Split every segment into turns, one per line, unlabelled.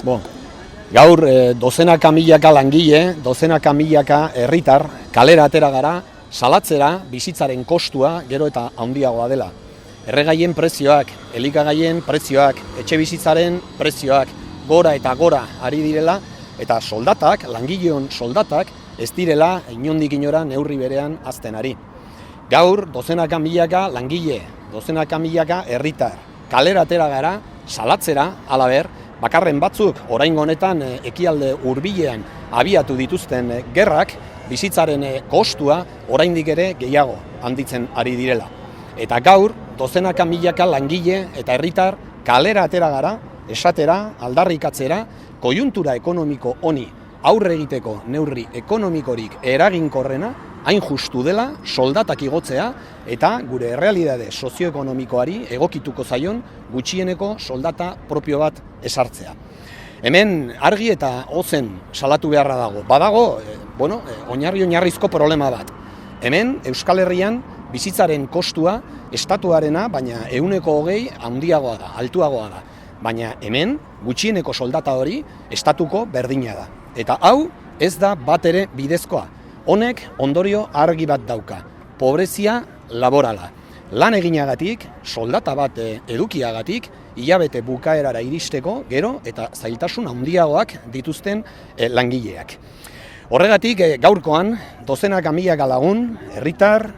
Bon, gaur dozenaka milaka langile, dozenaka milaka herritar kalera atera gara, salatzera bizitzaren kostua gero eta handiagoa dela. Erregaien prezioak, elikagaien prezioak, etxe bizitzaren prezioak gora eta gora ari direla, eta soldatak, langileon soldatak, ez direla inondik inora neurri berean hazten ari. Gaur dozenaka milaka langile, dozenaka milaka herritar kalera atera gara, salatzera, halaber, bakarren batzuk oraingo honetan ekialde hurbilean abiatu dituzten gerrak bizitzaren kostua oraindik ere gehiago handitzen ari direla. Eta gaur dozenaka milaka langile eta herritar kalera atera gara, esatera, aldarrikatzera, koiuntura ekonomiko honi aurre egiteko neurri ekonomikorik eraginkorrena hain justu dela soldatak igotzea eta gure errealitate sozioekonomikoari egokituko zaion gutxieneko soldata propio bat esartzea. Hemen argi eta ozen salatu beharra dago. Badago, oinarrizko problema bat. Hemen Euskal Herrian bizitzaren kostua estatuarena, baina 20% handiagoa da, altuagoa da. Baina hemen gutxieneko soldata hori estatuko berdina da. Eta hau ez da bat ere bidezkoa. Honek ondorio argi bat dauka, pobrezia laborala. Lan eginagatik, soldata bat edukiagatik, hilabete bukaerara iristeko, gero eta zailtasun handiagoak dituzten langileak. Horregatik gaurkoan, dozenaka milaka lagun, herritar,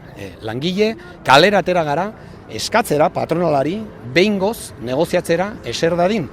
langile, kalera atera gara, eskatzera patronalari behingoz negoziatzera eser dadin.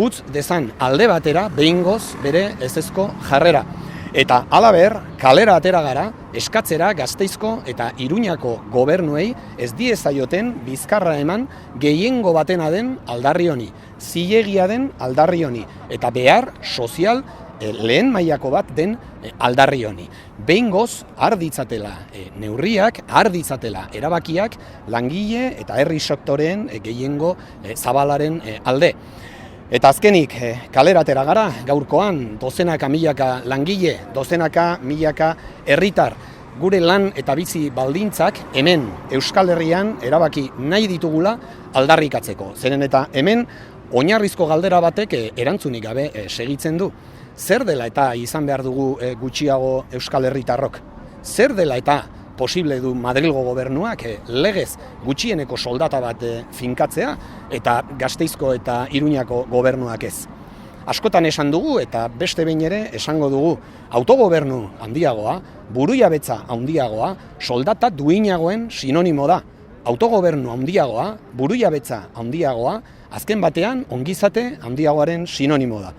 Utz dezan alde batera behingoz bere ezezko jarrera. Eta halaber, kalera atera gara, eskatzera Gasteizko eta Iruñako gobernuei ez diezaioten bizkarra eman gehiengo batena den aldarri honi, zilegia den aldarri honi, eta behar sozial lehen mailako bat den aldarri honi. Behingoz, arditzatela neurriak, arditzatela erabakiak langile eta herri sektoreen gehiengo zabalaren alde. Eta azkenik, kalera atera gara, gaurkoan, dozenaka milaka langile, dozenaka milaka herritar, gure lan eta bizi baldintzak hemen Euskal Herrian erabaki nahi ditugula aldarrikatzeko. Zeren eta hemen oinarrizko galdera batek erantzunik gabe segitzen du. Zer dela eta izan behar dugu gutxiago Euskal Herritarrok? Zer dela eta posible du Madrilgo gobernuak legez gutxieneko soldata bat finkatzea eta Gasteizko eta Iruñako gobernuak ez. Askotan esan dugu eta beste behin ere esango dugu autogobernu handiagoa, burujabetza handiagoa, soldata duinagoen sinonimo da. Autogobernu handiagoa, burujabetza handiagoa, azken batean ongizate handiagoaren sinonimo da.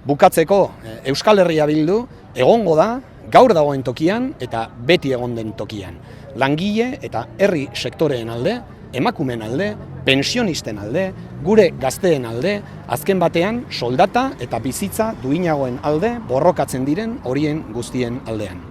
Bukatzeko Euskal Herria Bildu egongo da gaur dagoen tokian eta beti egon den tokian. Langile eta herri sektoreen alde, emakumeen alde, pensionisten alde, gure gazteen alde, azken batean soldata eta bizitza duinagoen alde borrokatzen diren horien guztien aldean.